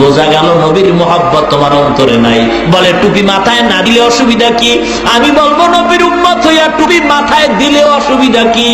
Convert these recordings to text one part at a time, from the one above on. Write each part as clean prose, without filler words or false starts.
বোঝা গেল নবীর মোহাব্বত তোমার অন্তরে নাই। বলে টুপি মাথায় না দিলে অসুবিধা কি? আমি বলবো নবীর উম্মত হইয়া টুপি মাথায় দিলে অসুবিধা কি?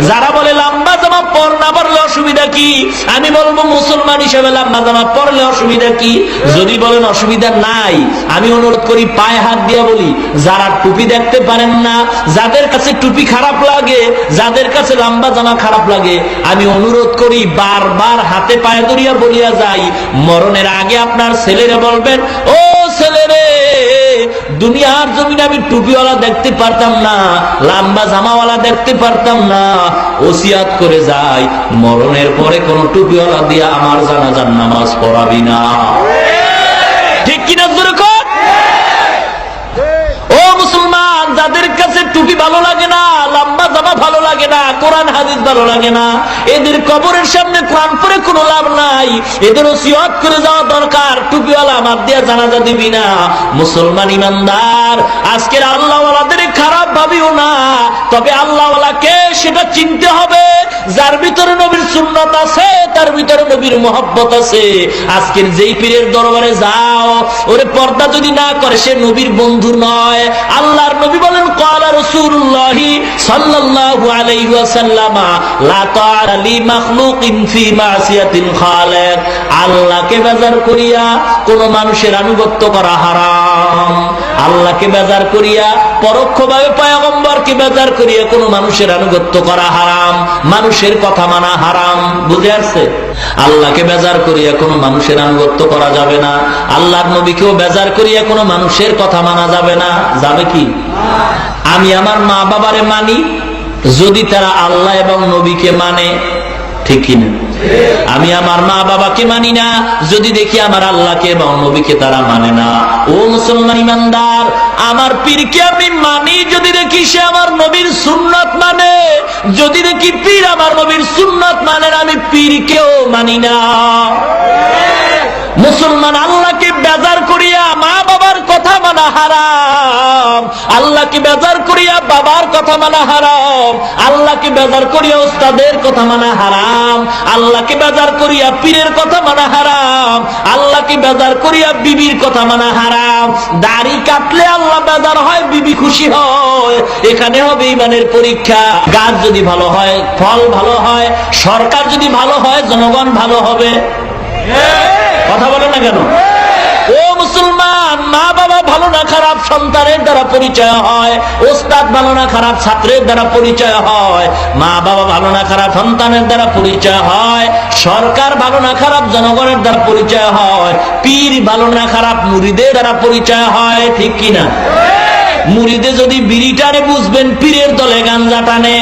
যারা বলে লম্বা জামা পর না পরলে অসুবিধা কি? আমি বলবো মুসলমান হিসেবে লম্বা জামা পরলে অসুবিধা কি? যদি বলেন অসুবিধা নাই, আমি অনুরোধ করি পায়ে হাত দিয়া বলি, যারা টুপি দেখতে পারেন না, যাদের কাছে টুপি খারাপ লাগে, যাদের কাছে লম্বা জামা খারাপ লাগে, আমি অনুরোধ করি বারবার হাতে পায়ে ধরিয়া বলিয়া যাই, মরণের আগে আপনার ছেলেরা বলবেন, ও ছেলেরে, দুনিয়ার জমিনে আমি টুপিওয়ালা দেখতে পারতাম না, লম্বা জামাওয়ালা দেখতে পারতাম না, ওসিয়াত করে যাই, মরণের পরে কোন টুপিওয়ালা দিয়া আমার জানাজার নামাজ পড়াবি না। ঠিক কিনা জোরে কর। ও মুসলমান, যাদের কাছে টুপি ভালো লাগে না, লম্বা জামা ভালো লাগে না, কোরআন হাদিস ভালো লাগে না, এদের কবরের সামনে কোরআন পড়ে কোনো লাভ নাই, এদের ওসিয়ত করে যাওয়া দরকার, টুপিওয়ালা আমার দিয়া জানাজা দিবি না। মুসলমান ইমানদার, আজকের আল্লাহওয়ালাদের খারাপ ভাবিও না, তবে আল্লাহওয়ালাকে সেটা চিনতে হবে, যার ভিতরে নবীর সুন্নাত আছে, তার ভিতরে নবীর মোহাব্বত আছে। আজকের যেই পীরের দরবারে যাও, ওরে পর্দা যদি না করে সে নবীর বন্ধু নয়। আল্লাহর নবী বলেন, ক্বালা রাসূলুল্লাহি সাল্লাল্লাহু আলাইহি ওয়াসাল্লাম, লা তাআতা লি মাখলুকিন ফি মাসিয়াতিল খালিক। আল্লাহকে বেজার করিয়া কোন মানুষের আনুগত্য করা হারাম। আল্লাহকে বেজার করিয়া, পরোক্ষভাবে পয়গম্বরকে বেজার করিয়া কোন মানুষের আনুগত্য করা হারাম, মানুষের কথা মানা হারাম। বুঝে আসছে? আল্লাহকে বেজার করিয়া কোন মানুষের আনুগত্য করা যাবে না, আল্লাহর নবীকেও বেজার করিয়া কোন মানুষের কথা মানা যাবে না। যাবে কি? আমি আমার মা বাবারে মানি যদি তারা আল্লাহ এবং নবীকে মানে, ঠিক কিনা? আমি আমার মা বাবাকে মানি না যদি দেখি আমার আল্লাহকে এবং নবীকে তারা মানে না। ও মুসলমান ইমানদার, আমার পীরকে আমি মানি যদি দেখি সে আমার নবীর সুন্নাত মানে, যদি দেখি পীর আমার নবীর সুন্নাত মানে, আমি পীরকেও মানি না। মুসলমান, আল্লাহকে বেজার করিয়া মা বাবার কথা মানা হারাম, আল্লাহকে বেজার করিয়া বাবার কথা মানা হারাম, আল্লাহকে বেজার করিয়া উস্তাদের কথা মানা হারাম, আল্লাহকে বেজার করিয়া পীরের কথা মানা হারাম, আল্লাহকে বেজার করিয়া বিবির কথা মানা হারাম। দাড়ি কাটলে আল্লাহ বেজার হয়, বিবি খুশি হয়। এখানে হবে ঈমানের পরীক্ষা। গাছ যদি ভালো হয়, ফল ভালো হয়, সরকার যদি ভালো হয়, জনগণ ভালো হবে। কথা বলে না কেন? ও মুসলমান, মা বাবা ভালো না খারাপ সন্তানের দ্বারা পরিচয় হয়, ওস্তাদ ভালো না খারাপ ছাত্রের দ্বারা পরিচয় হয়, মা বাবা ভালো না খারাপ সন্তানের দ্বারা পরিচয় হয়, সরকার ভালো না খারাপ জনগণের দ্বারা পরিচয় হয়, পীর ভালো না খারাপ মুরিদের দ্বারা পরিচয় হয়। ঠিক কিনা? মুরিদে যদি বিড়ি টানে বুঝবেন পীরের দলে গাঞ্জা টানে,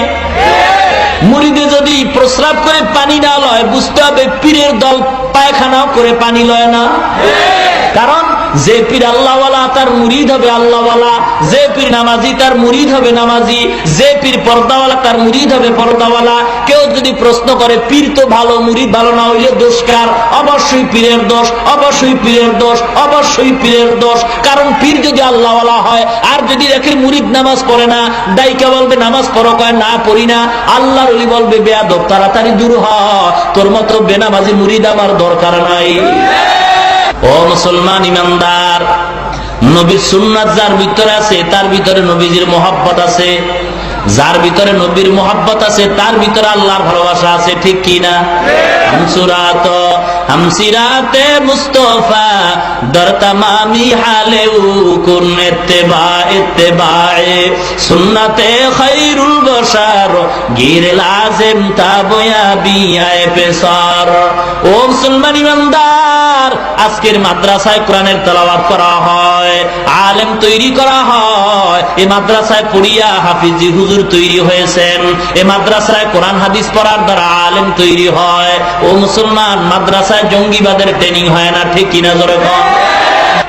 মুরিদে যদি প্রস্রাব করে পানি না লয় বুঝতে হবে পীরের দল পায়খানাও করে পানি লয় না। কারণ যে পীর আল্লাহওয়ালা তার মুরিদ হবে আল্লাহওয়ালা, যে পীর নামাজি তার মুরিদ হবে নামাজি, যে পীর পর্দাওয়ালা তার মুরিদ হবে পর্দাওয়ালা। কেউ যদি প্রশ্ন করে পীর তো ভালো মুরিদ ভালো না হইলে দোষ কার? অবশ্যই পীরের দোষ, অবশ্যই পীরের দোষ, অবশ্যই পীরের দোষ। কারণ পীর যদি আল্লাহওয়ালা হয় আর যদি দেখে মুরিদ নামাজ পড়ে না, দায়িকা বলবে নামাজ পড়ো, কয় না পড়ি না, আল্লাহর ওলি বলবে বেয়াদব, তাড়াতাড়ি দূর হ, তোর মতো বেনামাজি মুরিদ আমার দরকার নাই। ও মুসলমান ইমানদার, নবীর সুন্নাত যার ভিতরে আছে তার ভিতরে নবীজির মোহাব্বত আছে, যার ভিতরে নবীর মোহাব্বত আছে তার ভিতরে আল্লাহর ভালোবাসা আছে। ঠিক কি না? হামসিরাতে মুস্তফা দর তামামি হালে কুন ইত্তেবায়ে সুন্নতে খায়রুল বশর গির লাজিম তাবয়া বিয়ায়ে পেসার। ও মুসলমান ইমানদার, আজকের মাদ্রাসায় কোরআনের তেলাওয়াত করা হয়, আলেম তৈরি করা হয়, এই মাদ্রাসায় পড়িয়া হাফিজি হুজুর তৈরি হয়েছেন, এই মাদ্রাসায় কোরআন হাদিস পড়ার দ্বারা আলেম তৈরি হয়। ও মুসলমান, মাদ্রাসায় জঙ্গিবাদের ট্রেনিং হয় না। ঠিক কিনা জোরে বল?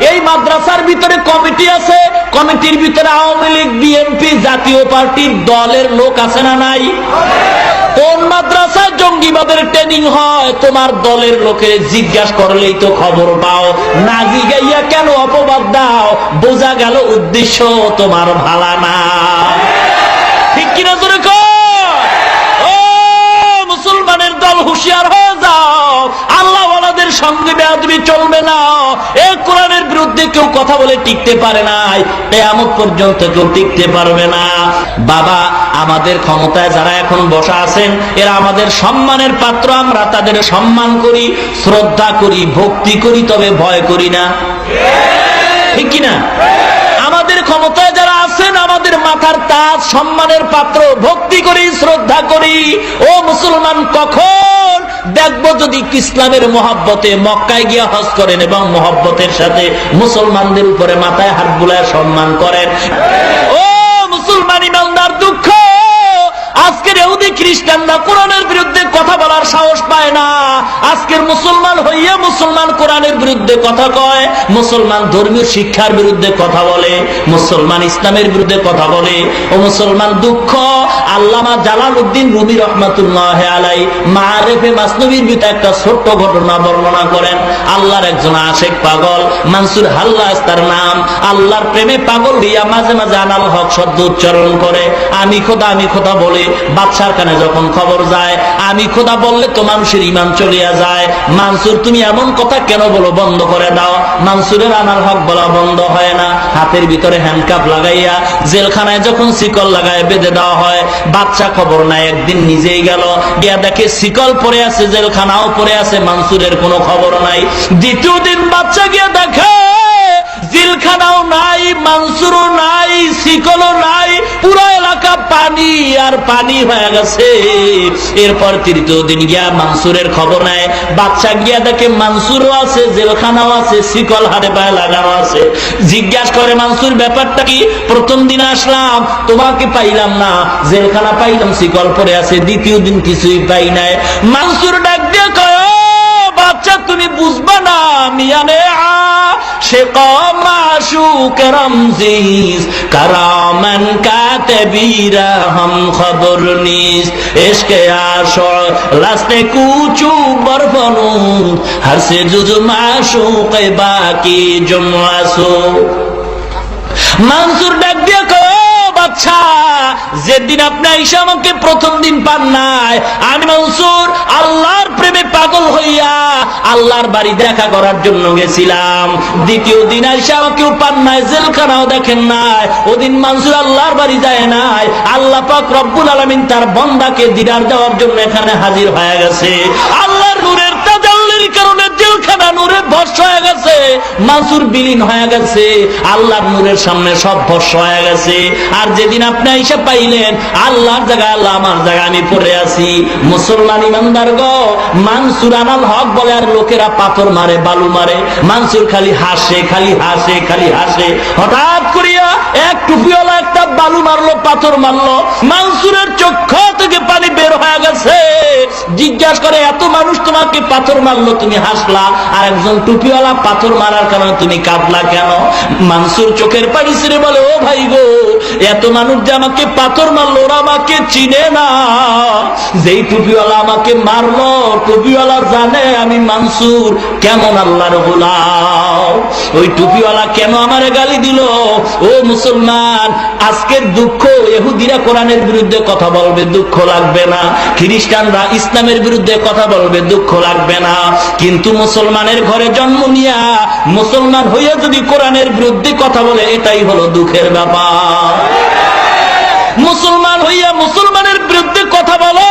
এই মাদ্রাসার ভিতরে কমিটি আছে, কমিটির ভিতরে আওয়ামী লীগ, বিএনপি, জাতীয় পার্টির দলের লোক আছে না নাই? কোন মাদ্রাসায় জঙ্গিবাদের ট্রেনিং হয় তোমার দলের লোকে জিজ্ঞাসা করলেই তো খবর পাও, না জিগাইয়া কেন অপবাদ দাও? বোঝা গেল উদ্দেশ্য তোমার ভালো না। ঠিক কিনা জোরে কর? ও মুসলমানের দল, হুঁশিয়ার হয়ে যাও। আল্লাহওয়ালাদের সঙ্গে বেয়াদবি চলবে না। এই কোরআনের বিরুদ্ধে কেউ কথা বলে টিকতে পারে নাই, কিয়ামত পর্যন্ত কেউ টিকতে পারবে না। বাবা, আমাদের ক্ষমতায় যারা এখন বসা আছেন এরা আমাদের সম্মানের পাত্র, আমরা তাদের সম্মান করি, শ্রদ্ধা করি, ভক্তি করি, তবে ভয় করি না, ঠিক কিনা? আমাদের ক্ষমতায় যারা আছেন আমাদের মাথার তাজ, সম্মানের পাত্র, ভক্তি করি, শ্রদ্ধা করি। ও মুসলমান, কখন দেখবো যদি ইসলামের মহব্বতে মক্কায় গিয়া হজ করেন এবং মহব্বতের সাথে মুসলমানদের উপরে মাথায় হাত বুলায় সম্মান করেন? ও মুসলমান ইমানদার, দুঃখ আজকের ইহুদি খ্রিস্টানরা কোরআনের বিরুদ্ধে কথা বলার সাহস পায় না। আজকের মুসলমান হইয়া মুসলমান কোরআনের বিরুদ্ধে কথা কয়, মুসলমান ধর্মীয় শিক্ষার বিরুদ্ধে কথা বলে, মুসলমান ইসলামের বিরুদ্ধে কথা বলে। ও মুসলমান, দুঃখ। আল্লামা জালালউদ্দিন রুমি রহমাতুল্লাহ আলাইহি মাআরিফে মাসনবীর ভিতরে একটা ছোট্ট ঘটনা বর্ণনা করেন। আল্লাহর একজন আশেক পাগল, মানসুর হাল্লাজ তার নাম, আল্লাহর প্রেমে পাগল হইয়া মাঝে মাঝে আনাল হক শব্দ উচ্চারণ করে, আমি খোদা বলে। বাদশার কানে যখন খবর যায় আমি খোদা বললে তো মানুষের ঈমান চলিয়া যায়, মানসুর তুমি এমন কথা কেন বলো, বন্ধ করে দাও। মানসুরের আনাল হক বলা বন্ধ হয় না। হাতের ভিতরে হ্যান্ডকাপ লাগাইয়া জেলখানায় যখন শিকল লাগায় বেঁধে দেওয়া হয়, বাদশা খবর নাই, একদিন নিজেই গেল, গিয়া দেখে শিকল পড়ে আছে, জেলখানাও পড়ে আছে, মানসুরের কোনো খবর নাই। দ্বিতীয় দিন বাদশা গিয়া দেখে জেলখানাও নাই, মানসুরও নাই, শিকলও নাই, পুরো এলাকা পানি আর পানি হয়ে গেছে। এরপর তৃতীয় দিন গিয়া মানসুরের খবর নেয়, বাদশা গিয়া দেখে মানসুরও আছে, জেলখানাও আছে, শিকল হাতে পায়ে লাগানো আছে। জিজ্ঞাসা করে, মানসুর ব্যাপারটা কি? প্রথম দিন আসলাম তোমাকে পাইলাম না, জেলখানা পাইলাম, শিকল পরে আছে, দ্বিতীয় দিন কিছুই পাই নাই। মানসুর ডাক দিয়ে কয়, বাচ্চা তুমি বুঝবা না, মিয়ানে সে কমাশুক রমজিস কারামান কাতেবীরা হাম খবর নিস ইশকে আশো লাস্তে কুচু বরফনু হর সে জুজ মাশুক বাকি জুমাসু। মানসুর ডাক দিয়ে কয়, বাচ্চা যেদিন আপনি আইসা আমাকে প্রথম দিন পান নাই, আমি মানসুর আল্লাহর প্রেমে পাগল হইয়া আল্লাহর বাড়ি দেখা করার জন্য গেছিলাম। দ্বিতীয় দিন আইসা আমাকেও পান নাই, জেলখানাও দেখেন নাই। ওদিন মানসুর আল্লাহর বাড়ি যায় নাই, আল্লাহ পাক রব্বুল আলামিন তার বান্দাকে দিদার দেওয়ার জন্য এখানে হাজির হয়ে গেছে। আল্লাহর নূরের তাজাল্লির কারণে জেলখানা নূরে ভস্ম হয়ে গেছে, মানসুর বিলীন হয়ে গেছে, আল্লাহর নূরের সামনে সব ভস্ম হয়ে গেছে। আর যেদিন আপনি আইসা পাইলেন, আল্লাহর জায়গায় আল্লাহ, আমার জায়গায় আমি পড়ে আছি। মুসলমান ইমানদার গো, মানসুর আনাল হক বলে আর লোকেরা পাথর মারে, বালু মারে, মানসুর খালি হাসে, খালি হাসে, খালি হাসে। হঠাৎ করিয়া এক টুপিওয়ালা একটা বালু মারলো, পাথর মারলো, মানসুরের চোখ থেকে পানি বের হয়ে গেছে। জিজ্ঞাসা করে, এত মানুষ তোমাকে পাথর মারলো, তুমি হাসলা, আর একজন টুপিওয়ালা পাথর মারার কারণে তুমি কাঁদলা কেন? মানসুর চোখের পানি ছেড়ে বলে, ও ভাই গো, এত মানুষ যে আমাকে পাথর মারলো, ওরা আমাকে চিনে না। যেই টুপিওয়ালা আমাকে মারলো, টুপিওয়ালা জানে আমি মানসুর কেমন আল্লাহর গোলাম। ওই টুপিওয়ালা কেন আমারে গালি দিল? ও মুসলমান, আজকের দুঃখ, ইহুদিরা কোরআনের বিরুদ্ধে কথা বলবে, দুঃখ লাগবে না। খ্রিস্টানরা ইসলামের বিরুদ্ধে কথা বলবে, দুঃখ লাগবে না। কিন্তু মুসলমানের ঘরে জন্ম নিয়া মুসলমান হইয়া যদি কোরআনের বিরুদ্ধে কথা বলে, এটাই হলো দুঃখের ব্যাপার। মুসলমান হইয়া মুসলমানের বিরুদ্ধে কথা বলো,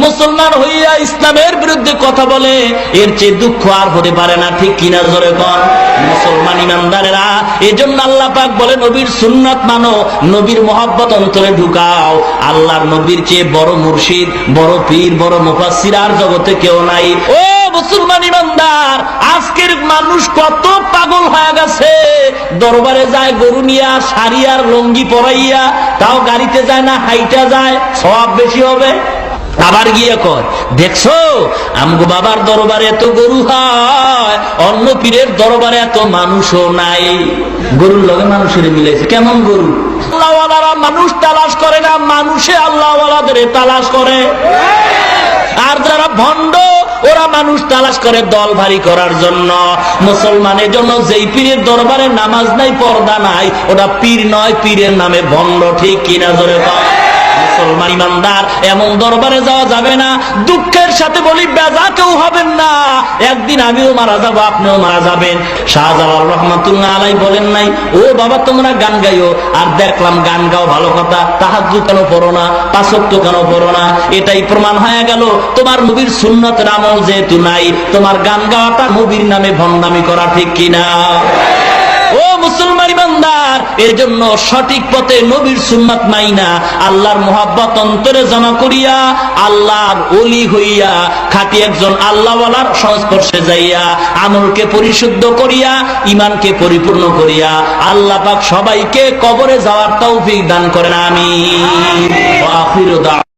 মুসলমান হইয়া ইসলামের বিরুদ্ধে কথা বলে, এর চেয়ে দুঃখ আর হতে পারে না, ঠিক কিনা জোরে কোন? মুসলমান ইমানদারেরা, এজন্য আল্লাহ পাক বলে, নবীর সুন্নাত মানো, নবীর মহব্বত অন্তরে ঢুকাও। আল্লাহর নবীর চেয়ে বড় মুর্শিদ, বড় পীর, বড় মুফাসসির আর জগতে কেউ নাই। ও মুসলমান ইমানদার, আজকের মানুষ কত পাগল হয়ে গেছে। দরবারে যায় গরু নিয়া, শাড়ি আর লঙ্গি পরাইয়া, তাও গাড়িতে যায় না, হাইটা যায়, সওয়াব বেশি হবে। আবার গিয়ে কর, দেখছো আমগো বাবার দরবারে এত গরু হয়, অন্য পীরের দরবারে এত মানুষও নাই। গরুর লগে মানুষের মিলেছে, কেমন গরু? আল্লাহওয়ালারা মানুষ তালাশ করে না, মানুষে আল্লাহওয়ালাদের তালাশ করে। আর যারা ভণ্ড, ওরা মানুষ তালাশ করে দল ভারী করার জন্য। মুসলমানের জন্য যেই পীরের দরবারে নামাজ নাই, পর্দা নাই, ওটা পীর নয়, পীরের নামে ভণ্ড, ঠিক কিনা জোরে বল? মুসলমান ইমানদার, এমন দরবারে যাওয়া যাবে না। দুঃখের সাথে বলি বেজা কেউ হবেন না, একদিন আমিও মারা যাব, আপনিও মারা যাবেন। শাহজালাল রহমাতুল্লাহ আলাইহি বলেন নাই, ও বাবা তোমরা গান গাইও, আর দেখলাম গান গাও ভালো কথা, তাহাজ্জুদ কেন পড়ো না, পাঁচ ওয়াক্ত কেন পড়ো না? এটাই প্রমাণ হয়ে গেল তোমার নবীর সুন্নতের আমল যেহেতু নাই, তোমার গান গাওয়াটা নবীর নামে ভণ্ডামি করা, ঠিক কিনা? ও মুসলমান ইমানদার, এর জন্য সঠিক পথে নবীর সুন্নাত মাইনা আল্লাহর মুহাব্বত অন্তরে জমা করিয়া আল্লাহর ওলি হইয়া খাঁটি একজন আল্লাহওয়ালার সংস্পর্শে যাইয়া আমলকে পরিশুদ্ধ করিয়া ঈমানকে পরিপূর্ণ করিয়া আল্লাহ পাক সবাইকে কবরে যাওয়ার তৌফিক দান করেন। আমিন। ওয়া আখিরু দাওয়ানা।